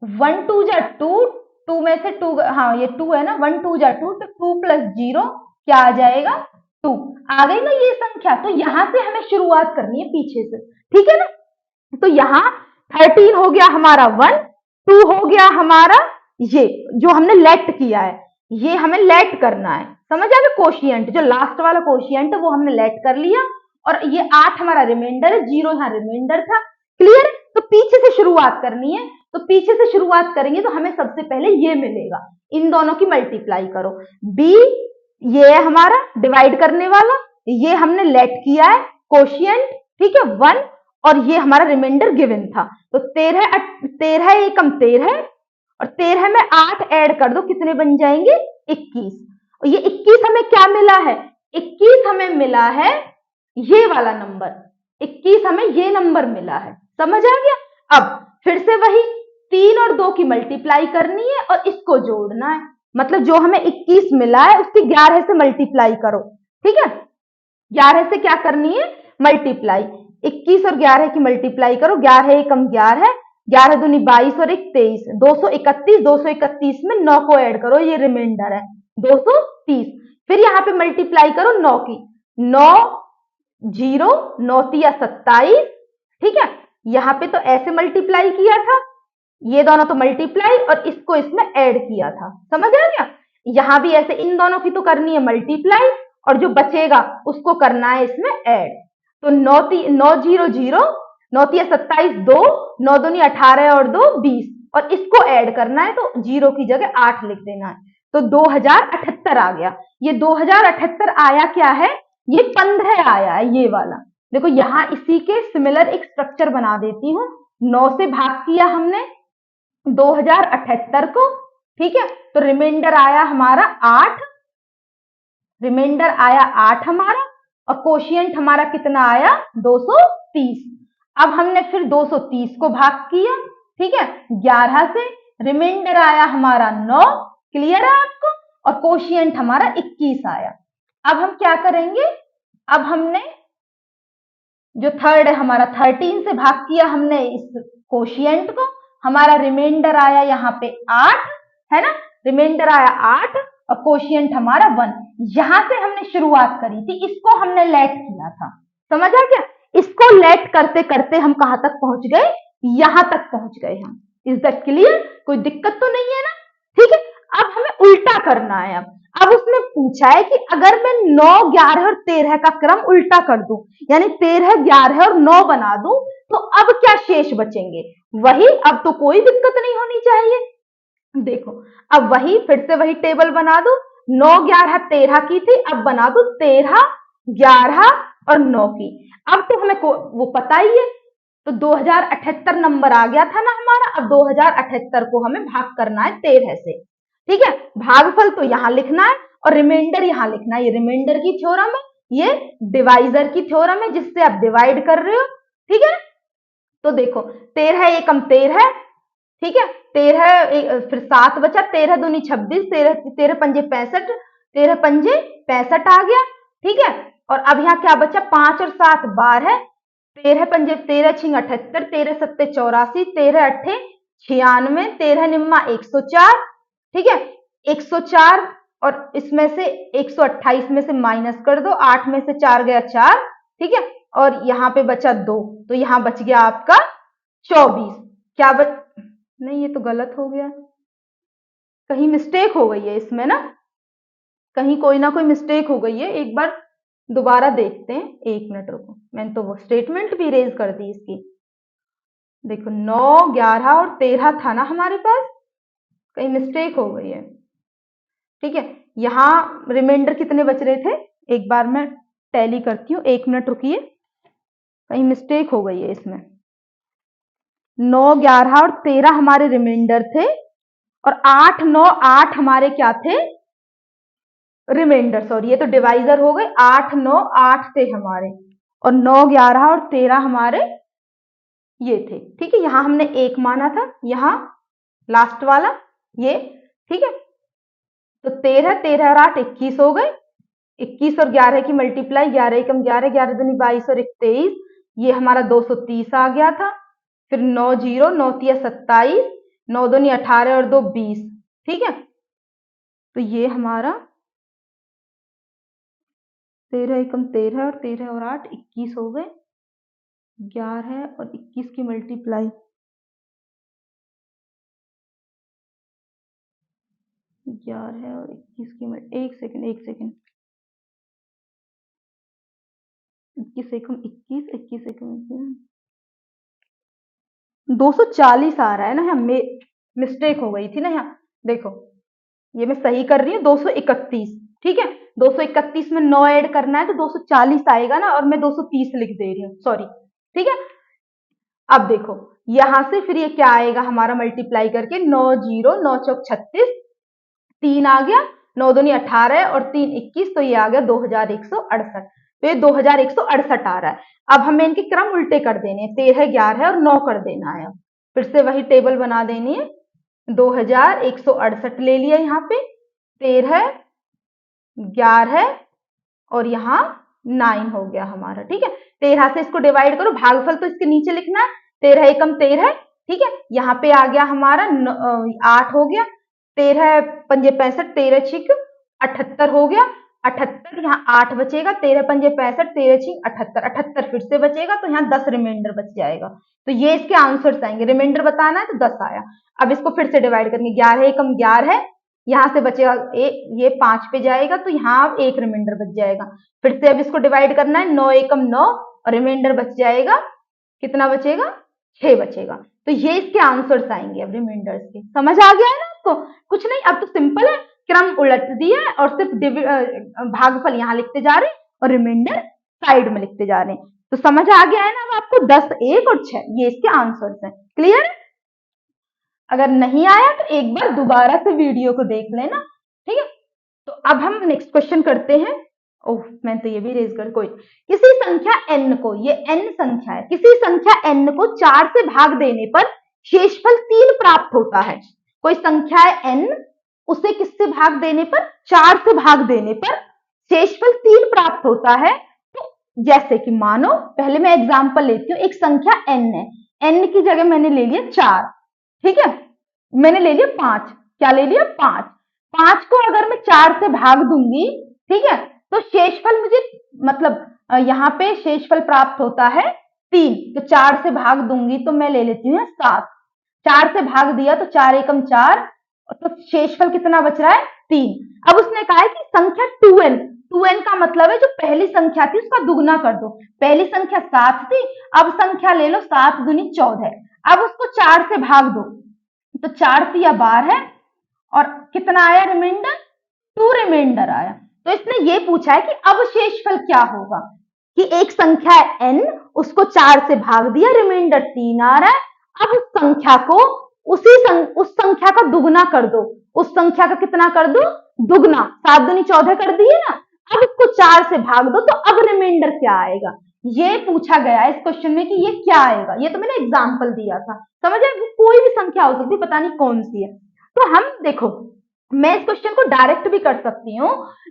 1 2 जा 2, 2 में से 2, हाँ ये 2 है ना, 1 2 जा 2, तो 2 प्लस 0 क्या आ जाएगा, 2 आ गई ना ये संख्या। तो यहां से हमें शुरुआत करनी है पीछे से, ठीक है ना। तो यहाँ 13 हो गया हमारा 1, 2 हो गया हमारा ये जो हमने लेट किया है, ये हमें लेट करना है। समझ आ गया, कोशिएंट जो लास्ट वाला कोशिएंट है वो हमने लेट कर लिया, और ये 8 हमारा रिमाइंडर है, 0 यहाँ रिमाइंडर था। क्लियर। तो पीछे से शुरुआत करनी है, तो पीछे से शुरुआत करेंगे तो हमें सबसे पहले ये मिलेगा, इन दोनों की मल्टीप्लाई करो, बी ये है हमारा डिवाइड करने वाला, ये हमने लेट किया है कोशिएंट, ठीक है 1, और ये हमारा रिमाइंडर गिवन था। तो 13 एकम 13, और 13 में 8 ऐड कर दो, कितने बन जाएंगे, 21। और ये 21 हमें क्या मिला है, 21 हमें मिला है ये वाला नंबर, 21 हमें ये नंबर मिला है। समझ आ गया। अब फिर से वही 3 और 2 की मल्टीप्लाई करनी है और इसको जोड़ना है, मतलब जो हमें 21 मिला है उसकी 11 से मल्टीप्लाई करो, ठीक है, 11 से क्या करनी है, मल्टीप्लाई, 21 और 11 की मल्टीप्लाई करो, 11 एकम 11, 11 दूनी 22 और 1 23, 231, 231 में 9 को ऐड करो, ये रिमाइंडर है 230। फिर यहाँ पे मल्टीप्लाई करो 9 की, 9 0 9 तिया 27, ठीक है, यहाँ पे तो ऐसे मल्टीप्लाई किया था, ये दोनों तो मल्टीप्लाई और इसको इसमें ऐड किया था। समझ आ गया। यहाँ भी ऐसे इन दोनों की तो करनी है मल्टीप्लाई, और जो बचेगा उसको करना है इसमें ऐड। तो 9 0 0, 9 तिया 27, 2, 9 दूनी 18 और 2 20, और इसको ऐड करना है, तो 0 की जगह 8 लिख देना है, तो 2078 आ गया। ये 2078 आया क्या है, ये 15 आया है, ये वाला देखो यहाँ इसी के सिमिलर एक स्ट्रक्चर बना देती हूँ। 9 से भाग किया हमने 2078 को, ठीक है, तो रिमाइंडर आया हमारा 8, रिमाइंडर आया 8 हमारा, और कोशिएंट हमारा कितना आया 230। अब हमने फिर 230 को भाग किया, ठीक है, 11 से, रिमाइंडर आया हमारा 9, क्लियर है आपको, और कोशिएंट हमारा 21 आया। अब हम क्या करेंगे, अब हमने जो थर्ड है हमारा 13 से भाग किया हमने इस कोशिएंट को, हमारा रिमाइंडर आया यहाँ पे 8, है ना, रिमाइंडर आया 8 और कोशिएंट हमारा 1। यहां से हमने शुरुआत करी थी, इसको हमने लेट किया था, समझ आ गया। इसको लेट करते करते हम कहां तक पहुंच गए, यहां तक पहुंच गए हम। इज दैट क्लियर, कोई दिक्कत तो नहीं है ना, ठीक है। अब हमें उल्टा करना है। अब उसने पूछा है कि अगर मैं 9, 11 और 13 का क्रम उल्टा कर दूं, यानी 13, 11 और 9 बना दूं, तो अब क्या शेष बचेंगे, वही, अब तो कोई दिक्कत नहीं होनी चाहिए। देखो अब वही, फिर से वही टेबल बना दो, 9, 11, 13 की थी, अब बना दो 13, 11 और 9 की। अब तो हमें वो पता ही है, तो 2078 नंबर आ गया था ना हमारा। अब 2078 को हमें भाग करना है 13 से, ठीक है। भागफल तो यहां लिखना है और रिमाइंडर यहां लिखना है। ये रिमाइंडर की थ्योरम है, ये डिवाइजर की थ्योरम है, जिससे आप डिवाइड कर रहे हो, ठीक है। तो देखो 13 एकम 13, ठीक है, 13 फिर 7 बचा, 13 दूनी 26, 13 पंजे 65, 13 पंजे 65 आ गया, ठीक है। और अब यहाँ क्या बचा, 5 और 7 12, 13 पंजे 13 छिंग 78, 13 सत्ते 84, 13 अट्ठे 96, 13 निम्मा 104, ठीक है, 104, और इसमें से 128 में से माइनस कर दो, 8 में से 4 गया 4, ठीक है, और यहाँ पे बचा 2, तो यहाँ बच गया आपका 24। क्या नहीं, ये तो गलत हो गया, कहीं मिस्टेक हो गई है इसमें ना, कहीं कोई ना कोई मिस्टेक हो गई है। एक बार दोबारा देखते हैं, 1 मिनट रुको, मैंने तो वो स्टेटमेंट भी इरेज कर दी इसकी। देखो 9, 11 और 13 था ना हमारे पास, कहीं मिस्टेक हो गई है, ठीक है। यहाँ रिमाइंडर कितने बच रहे थे, एक बार मैं टैली करती हूँ, 1 मिनट रुकिए, कहीं मिस्टेक हो गई है इसमें। 9, 11 और 13 हमारे रिमाइंडर थे, और 8, 9, 8 हमारे क्या थे, रिमाइंडर, सॉरी, ये तो डिवाइजर हो गए। 8, 9, 8 थे हमारे, और 9, 11 और 13 हमारे ये थे, ठीक है। यहां हमने 1 माना था, यहाँ लास्ट वाला ये, ठीक है। तो 13, 13 और 8 21 हो गए, 21 और 11 की मल्टीप्लाई, 11 एकम 11, 11 दूनी 22 और 1 23, ये हमारा 230 आ गया था। फिर 9 0, 9 तिया 27, 9 दूनी 18 और 2 20, ठीक है। तो ये हमारा 13 एकम 13 और 13 और 8 21 हो गए, 11 और 21 की मल्टीप्लाई, 11 और 21 की एक सेकंड 21 एकम 21, 21 एकम 240 आ रहा है ना, यहाँ मिस्टेक हो गई थी ना यहाँ। देखो ये मैं सही कर रही हूँ, 231, ठीक है। 231 में 9 ऐड करना है तो 240 आएगा ना, और मैं 230 लिख दे रही हूँ, सॉरी, ठीक है। अब देखो यहां से फिर ये क्या आएगा हमारा, मल्टीप्लाई करके 9 0, 9 चौक 36, 3 आ गया, 9 दूनी 18 और 3 21, तो ये आ गया 2168। तो ये 2168 आ रहा है। अब हमें इनके क्रम उल्टे कर देने हैं, 13, 11 और 9 कर देना है। फिर से वही टेबल बना देनी है, 2168 ले लिया यहाँ पे, 13, 11 और यहाँ 9 हो गया हमारा, ठीक है। 13 से इसको डिवाइड करो, भागफल तो इसके नीचे लिखना है, 13 एकम 13, ठीक है। यहाँ पे आ गया हमारा 8 हो गया, 13 पंजे 65, 13 छिक 78 हो गया, 78, यहाँ 8 बचेगा, 13 पंजे 65, 13 छिक 78, 78 फिर से बचेगा, तो यहाँ 10 रिमाइंडर बच जाएगा। तो ये इसके आंसर्स आएंगे, रिमाइंडर बताना है तो 10 आया। अब इसको फिर से डिवाइड करेंगे, 11 एकम 11, यहाँ से बचेगा ये 5 पे जाएगा, तो यहाँ 1 रिमाइंडर बच जाएगा। फिर से अब इसको डिवाइड करना है, 9 एकम 9 और रिमाइंडर बच जाएगा, कितना बचेगा, 6 बचेगा। तो ये इसके आंसर्स आएंगे अब रिमाइंडर्स के। समझ आ गया है ना आपको, कुछ नहीं, अब तो सिंपल है, क्रम उलट दिया है और सिर्फ भागफल यहाँ लिखते जा रहे हैं और रिमाइंडर साइड में लिखते जा रहे हैं। तो समझ आ गया है ना अब आपको 10, 1 और 6 ये इसके आंसर्स हैं। क्लियर है? अगर नहीं आया तो एक बार दोबारा से वीडियो को देख लेना, ठीक है। तो अब हम नेक्स्ट क्वेश्चन करते हैं। ओह मैं तो ये भी रेज कर, कोई किसी संख्या n को, ये n संख्या है, किसी संख्या n को 4 से भाग देने पर शेषफल 3 प्राप्त होता है। कोई संख्या है n, उसे किससे भाग देने पर, 4 से भाग देने पर शेषफल 3 प्राप्त होता है। तो जैसे कि मानो, पहले मैं एग्जांपल लेती हूँ, एक संख्या n है, n की जगह मैंने ले लिया 4, ठीक है, मैंने ले लिया 5, क्या ले लिया 5, 5 को अगर मैं 4 से भाग दूंगी, ठीक है, तो शेषफल मुझे मतलब यहाँ पे शेषफल प्राप्त होता है 3, तो 4 से भाग दूंगी तो मैं ले लेती हूँ 7, 4 से भाग दिया तो 4 एकम 4, तो शेषफल कितना बच रहा है 3। अब उसने कहा है कि संख्या 2n, 2n का मतलब है जो पहली संख्या थी उसका दुगना कर दो, पहली संख्या 7 थी, अब संख्या ले लो 7 दूनी 14, अब उसको 4 से भाग दो, तो 4 तिया 12 है, और कितना आया रिमाइंडर, 2 रिमाइंडर आया। तो इसने ये पूछा है कि अब शेषफल क्या होगा, कि एक संख्या है n, उसको 4 से भाग दिया, रिमाइंडर 3 आ रहा है, अब उस संख्या को उस संख्या का दुगना कर दो, उस संख्या का कितना कर दो, दुगना, 7 दूनी 14 कर दिए ना, अब इसको 4 से भाग दो, तो अब रिमाइंडर क्या आएगा, ये पूछा गया है इस क्वेश्चन में कि ये क्या आएगा। ये तो मैंने एग्जांपल दिया था, समझ आए, कोई भी संख्या हो सकती है, पता नहीं कौन सी है। तो हम देखो, मैं इस क्वेश्चन को डायरेक्ट भी कर सकती हूँ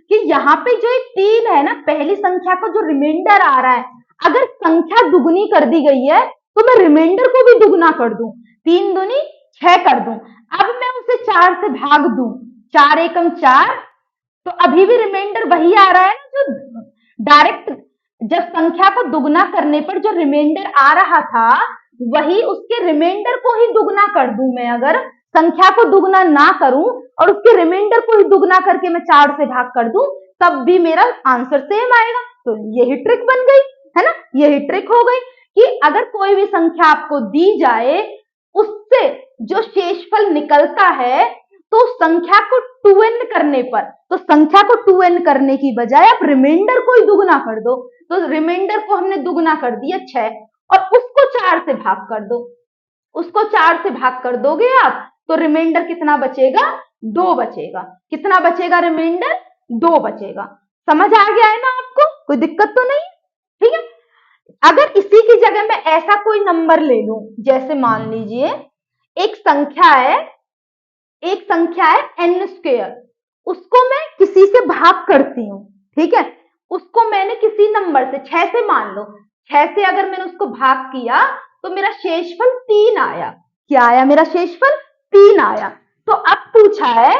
कि यहाँ पे जो एक 3 है ना, पहली संख्या का जो रिमाइंडर आ रहा है, अगर संख्या दुगनी कर दी गई है तो मैं रिमाइंडर को भी दुगना कर दूं, 3 दूनी 6 कर दूं, अब मैं उसे 4 से भाग दूं, 4 एकम 4, तो अभी भी रिमाइंडर वही आ रहा है ना, जो डायरेक्ट जब संख्या को दुगना करने पर जो रिमाइंडर आ रहा था, वही उसके रिमाइंडर को ही दुगना कर दूं मैं, अगर संख्या को दुगना ना करूं और उसके रिमाइंडर को ही दुगना करके मैं 4 से भाग कर दूं, तब भी मेरा आंसर सेम आएगा। तो यही ट्रिक बन गई है ना, यही ट्रिक हो गई कि अगर कोई भी संख्या आपको दी जाए, उससे जो शेषफल निकलता है, तो संख्या को 2n करने पर, तो संख्या को 2n करने की बजाय आप रिमाइंडर को ही दुगना कर दो, तो रिमाइंडर को हमने दुगना कर दिया 6, और उसको 4 से भाग कर दो, उसको 4 से भाग कर दोगे आप, तो रिमाइंडर कितना बचेगा, 2 बचेगा, कितना बचेगा रिमाइंडर, 2 बचेगा। समझ आ गया है ना आपको, कोई दिक्कत तो नहीं, ठीक है। अगर इसी की जगह मैं ऐसा कोई नंबर ले लूं, जैसे मान लीजिए एक संख्या है, एक संख्या है n स्क्वायर, उसको मैं किसी से भाग करती हूँ, ठीक है, उसको मैंने किसी नंबर से 6 से, मान लो 6 से अगर मैंने उसको भाग किया तो मेरा शेषफल 3 आया, क्या आया, मेरा शेषफल 3 आया। तो अब पूछा है,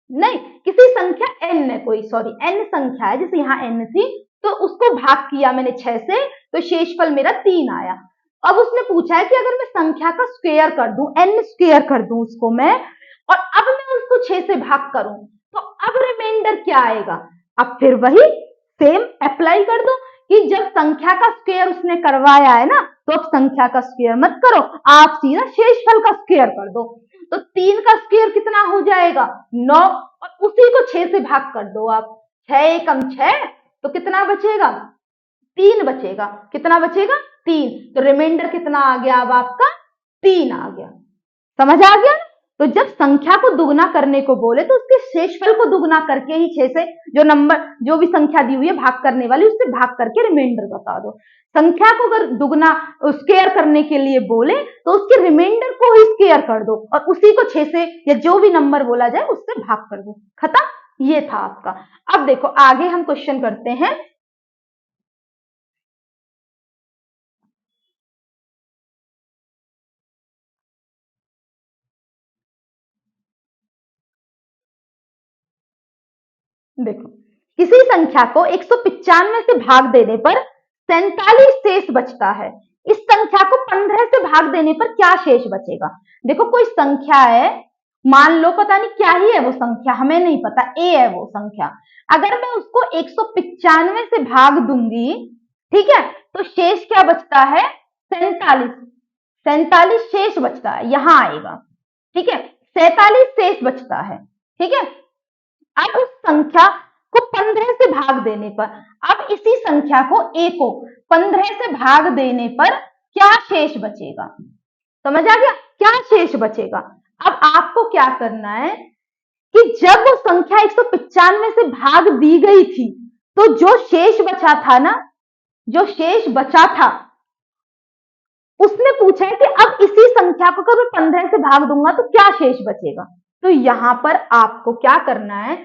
नहीं किसी संख्या n है, कोई सॉरी n संख्या है, जैसे यहाँ n थी, तो उसको भाग किया मैंने 6 से, तो शेषफल मेरा 3 आया। अब उसने पूछा है कि अगर मैं संख्या का स्क्वायर कर दूं, n स्क्वायर कर दूं उसको मैं, और अब मैं उसको 6 से भाग करूं, तो अब रिमाइंडर क्या आएगा, अब फिर वही सेम अप्लाई कर दो कि जब संख्या का स्क्वायर उसने करवाया है ना, तो अब संख्या का स्क्वायर मत करो, आप सीधा शेषफल का स्क्वायर कर दो, तो 3 का स्क्वायर कितना हो जाएगा 9, और उसी को 6 से भाग कर दो आप, 6 एकम 6, तो कितना बचेगा 3 बचेगा, कितना बचेगा 3, तो रिमाइंडर कितना आ गया अब आपका 3 आ गया। समझ आ गया ना। तो जब संख्या को दुगना करने को बोले तो उसके शेषफल को दुगना करके ही 6 से जो नंबर, जो भी संख्या दी हुई है भाग करने वाली, उससे भाग करके रिमाइंडर बता दो। संख्या को अगर दुगना स्क्वायर करने के लिए बोले तो उसके रिमाइंडर को ही स्क्वायर कर दो और उसी को 6 से या जो भी नंबर बोला जाए उससे भाग कर दो, खत्म। ये था आपका। अब देखो आगे हम क्वेश्चन करते हैं। देखो, किसी संख्या को 195 से भाग देने पर 47 शेष बचता है, इस संख्या को 15 से भाग देने पर क्या शेष बचेगा। देखो कोई संख्या है, मान लो पता नहीं क्या ही है वो संख्या, हमें नहीं पता, ए है वो संख्या, अगर मैं उसको 195 से भाग दूंगी, ठीक है, तो शेष क्या बचता है 47, 47 शेष बचता है, यहां आएगा, ठीक है, 47 शेष बचता है, ठीक है। अब उस संख्या को 15 से भाग देने पर, अब इसी संख्या को a को 15 से भाग देने पर क्या शेष बचेगा? समझ आ गया? क्या शेष बचेगा? अब आपको क्या करना है कि जब वो संख्या 195 से भाग दी गई थी तो जो शेष बचा था ना, जो शेष बचा था, उसने पूछा है कि अब इसी संख्या को अगर मैं 15 से भाग दूंगा तो क्या शेष बचेगा। तो यहां पर आपको क्या करना है,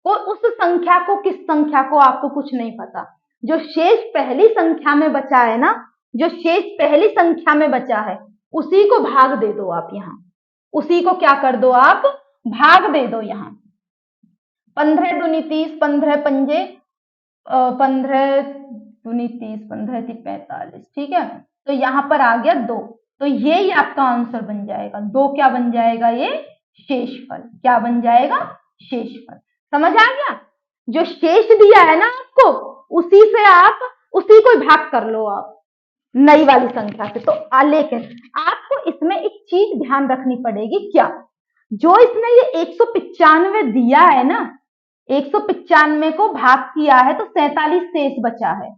वो उस संख्या को, किस संख्या को आपको कुछ नहीं पता, जो शेष पहली संख्या में बचा है ना, जो शेष पहली संख्या में बचा है उसी को भाग दे दो आप। यहां उसी को क्या कर दो आप, भाग दे दो। यहां 15 दूनी 30, 15 पंजे 15 दूनी 30, 15 थी 45, ठीक है। तो यहां पर आ गया 2, तो ये आपका आंसर बन जाएगा। 2 क्या बन जाएगा? ये शेषफल। क्या बन जाएगा? शेषफल। समझ आ गया? जो शेष दिया है ना आपको, उसी से आप उसी को भाग कर लो आप नई वाली संख्या से। तो लेकिन आपको इसमें एक चीज ध्यान रखनी पड़ेगी। क्या? जो इसने ये 195 दिया है ना, 195 को भाग किया है तो 47 शेष बचा है।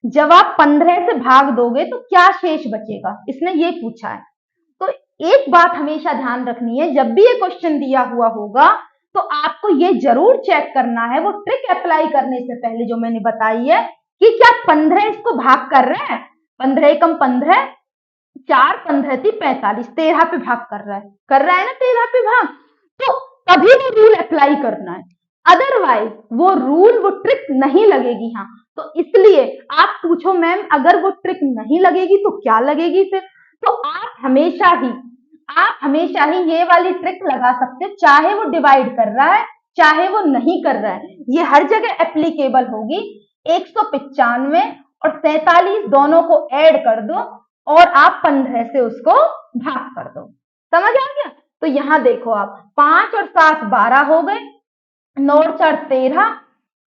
जब आप 15 से भाग दोगे तो क्या शेष बचेगा, इसने ये पूछा है। तो एक बात हमेशा ध्यान रखनी है, जब भी ये क्वेश्चन दिया हुआ होगा तो आपको ये जरूर चेक करना है, वो ट्रिक अप्लाई करने से पहले जो मैंने बताई है, कि क्या 15 इसको भाग कर रहा है, 15 एकम 15, 4 15 थी 45, 13 पे भाग कर रहा है ना 13 पे भाग, तो तभी वो रूल अप्लाई करना है। अदरवाइज वो रूल, वो ट्रिक नहीं लगेगी। हाँ, तो इसलिए आप पूछो मैम अगर वो ट्रिक नहीं लगेगी तो क्या लगेगी फिर? तो आप हमेशा ही ये वाली ट्रिक लगा सकते हो, चाहे वो डिवाइड कर रहा है चाहे वो नहीं कर रहा है, ये हर जगह एप्लीकेबल होगी। 195 और 47 दोनों को ऐड कर दो और आप 15 से उसको भाग कर दो। समझ आ गया? तो यहां देखो आप, 5 और 7 12 हो गए, 9 और 4 13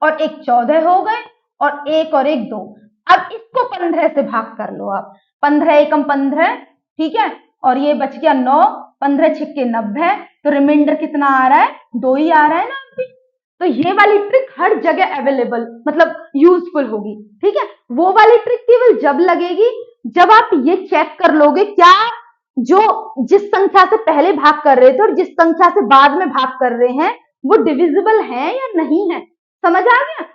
और 1 14 हो गए, और 1 और 1 2। अब इसको 15 से भाग कर लो आप। 15 एकम 15, ठीक है, और ये बच गया 9, 15 छिक्के 90, तो रिमाइंडर कितना आ रहा है? 2 ही आ रहा है ना अभी। तो ये वाली ट्रिक हर जगह अवेलेबल, मतलब यूजफुल होगी, ठीक है। वो वाली ट्रिक केवल जब लगेगी जब आप ये चेक कर लोगे क्या जो जिस संख्या से पहले भाग कर रहे थे और जिस संख्या से बाद में भाग कर रहे हैं वो डिविजिबल है या नहीं है। समझ आ गया?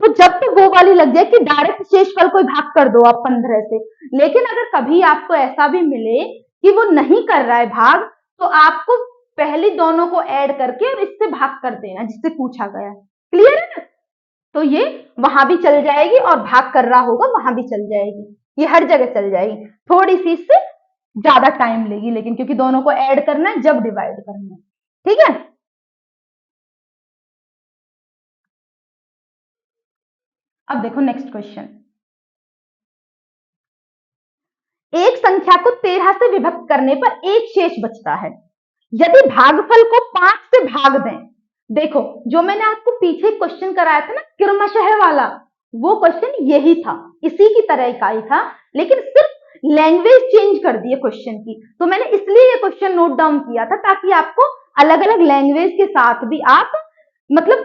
तो जब तक वो वाली लग जाए कि डायरेक्ट शेषफल को भाग कर दो आप 15 से। लेकिन अगर कभी आपको ऐसा भी मिले कि वो नहीं कर रहा है भाग, तो आपको पहले दोनों को ऐड करके और इससे भाग कर देना जिससे पूछा गया। क्लियर है ना? तो ये वहां भी चल जाएगी और भाग कर रहा होगा वहां भी चल जाएगी, ये हर जगह चल जाएगी। थोड़ी सी इससे ज्यादा टाइम लेगी लेकिन, क्योंकि दोनों को ऐड करना है जब डिवाइड करना है। ठीक है, अब देखो नेक्स्ट क्वेश्चन। एक संख्या को 13 से विभक्त करने पर एक शेष बचता है, यदि भागफल को 5 से भाग दें। देखो जो मैंने आपको पीछे क्वेश्चन कराया था ना क्रमशः वाला, वो क्वेश्चन यही था, इसी की तरह का ही था, लेकिन सिर्फ लैंग्वेज चेंज कर दी है क्वेश्चन की। तो मैंने इसलिए ये क्वेश्चन नोट डाउन किया था ताकि आपको अलग अलग लैंग्वेज के साथ भी आप मतलब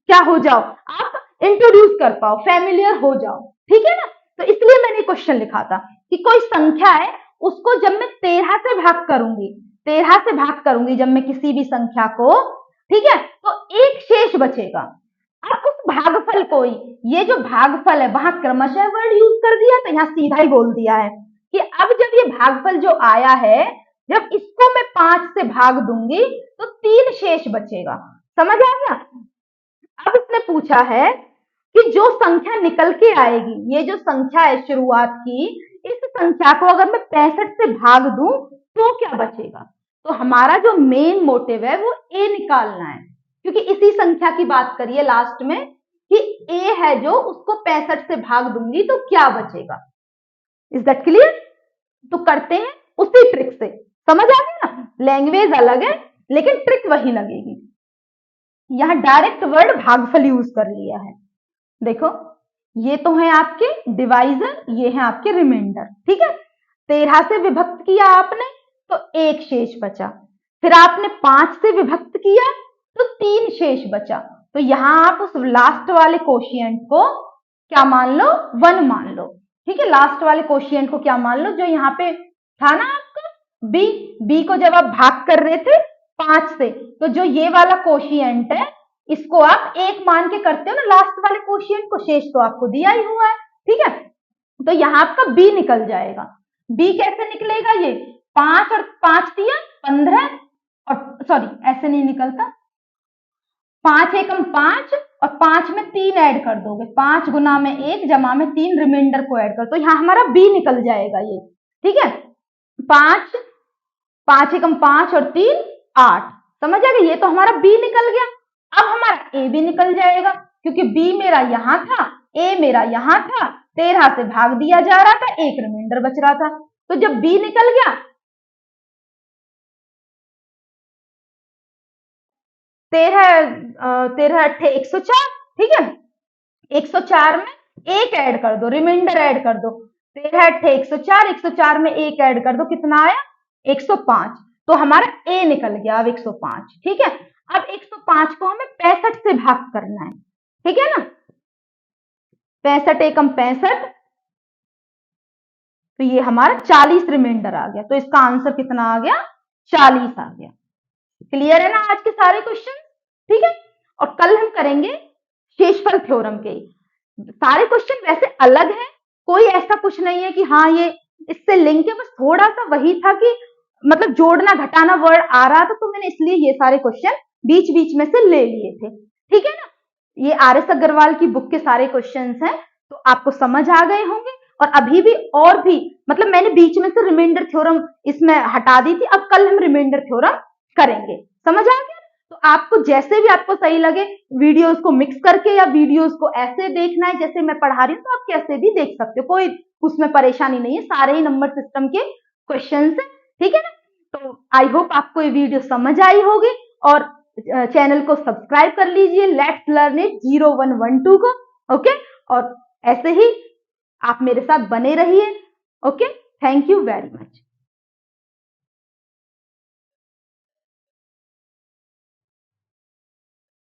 क्या हो जाओ, आप इंट्रोड्यूस कर पाओ, फेमिलियर हो जाओ। ठीक है ना? तो इसलिए मैंने क्वेश्चन लिखा था कि कोई संख्या है उसको जब मैं 13 से भाग करूंगी, 13 से भाग करूंगी जब मैं किसी भी संख्या को, ठीक है, तो एक शेष बचेगा। अब उस भागफल को ही, ये जो भागफल है वहां क्रमशः वर्ड यूज कर दिया तो यहाँ सीधा ही बोल दिया है कि अब जब ये भागफल जो आया है, जब इसको मैं 5 से भाग दूंगी तो 3 शेष बचेगा। समझ आ गया? अब इसने पूछा है कि जो संख्या निकल के आएगी, ये जो संख्या है शुरुआत की, इस संख्या को अगर मैं 65 से भाग दूं तो क्या बचेगा। तो हमारा जो मेन मोटिव है वो ए निकालना है, क्योंकि इसी संख्या की बात करिए लास्ट में कि ए है जो उसको 65 से भाग दूंगी तो क्या बचेगा। Is that clear? तो करते हैं उसी ट्रिक से। समझ आ गया ना? लैंग्वेज अलग है लेकिन ट्रिक वही लगेगी। यहां डायरेक्ट वर्ड भागफल यूज कर लिया है। देखो ये तो है आपके डिवाइजर, ये है आपके रिमाइंडर। ठीक है, 13 से विभक्त किया आपने तो एक शेष बचा, फिर आपने 5 से विभक्त किया तो 3 शेष बचा, तो यहाँ आप उस लास्ट वाले कोशिएंट को क्या मान लो, 1 मान लो। ठीक है, लास्ट वाले कोशिएंट को क्या मान लो, जो यहाँ पे था ना आपका बी को जब आप भाग कर रहे थे 5 से, तो जो ये वाला कोशिएंट है इसको आप 1 मान के करते हो ना लास्ट वाले कोशिएंट को, शेष तो आपको दिया ही हुआ है। ठीक है, तो यहाँ आपका बी निकल जाएगा। बी कैसे निकलेगा, ये 5 और 5 दिया 15, और सॉरी ऐसे नहीं निकलता, 5 एकम 5 और 5 में 3 ऐड कर दोगे, 5 गुना में 1 जमा में 3 रिमाइंडर को ऐड कर, तो यहाँ हमारा बी निकल जाएगा ये। ठीक है, 5 एकम 5 और 3 8, समझ आ गया, ये तो हमारा बी निकल गया। अब हमारा ए भी निकल जाएगा, क्योंकि बी मेरा यहां था, ए मेरा यहां था, 13 से भाग दिया जा रहा था, 1 रिमाइंडर बच रहा था, तो जब बी निकल गया 13 अट्ठे 104। ठीक है, 104 में 1 ऐड कर दो, रिमाइंडर ऐड कर दो, 13 अट्ठे 104, 104 में 1 ऐड कर दो, कितना आया 105, तो हमारा ए निकल गया अब 105। ठीक है, अब 105 को हमें 65 से भाग करना है। ठीक है ना, 65 एकम 65, तो ये हमारा 40 रिमाइंडर आ गया, तो इसका आंसर कितना आ गया, 40 आ गया। क्लियर है ना आज के सारे क्वेश्चन। ठीक है, और कल हम करेंगे शेषफल थ्योरम के। सारे क्वेश्चन वैसे अलग है, कोई ऐसा कुछ नहीं है कि हाँ ये इससे लिंक है, बस थोड़ा सा वही था कि मतलब जोड़ना घटाना वर्ड आ रहा था, तो मैंने इसलिए ये सारे क्वेश्चन बीच बीच में से ले लिए थे। ठीक है ना, ये आर.एस. अग्रवाल की बुक के सारे क्वेश्चन हैं, तो आपको समझ आ गए होंगे। और अभी भी और भी मतलब मैंने बीच में से रिमाइंडर थ्योरम इसमें हटा दी थी, अब कल हम रिमाइंडर थ्योरम करेंगे, समझ आ गया। तो आपको जैसे भी आपको सही लगे, वीडियोस को मिक्स करके या वीडियोस को ऐसे देखना है जैसे मैं पढ़ा रही हूँ, तो आप कैसे भी देख सकते हो, कोई उसमें परेशानी नहीं है, सारे ही नंबर सिस्टम के क्वेश्चन है। ठीक है ना, तो आई होप आपको ये वीडियो समझ आई होगी, और चैनल को सब्सक्राइब कर लीजिए लेट्स लर्न इट 0112 को। ओके, और ऐसे ही आप मेरे साथ बने रहिए। Okay, thank you very much.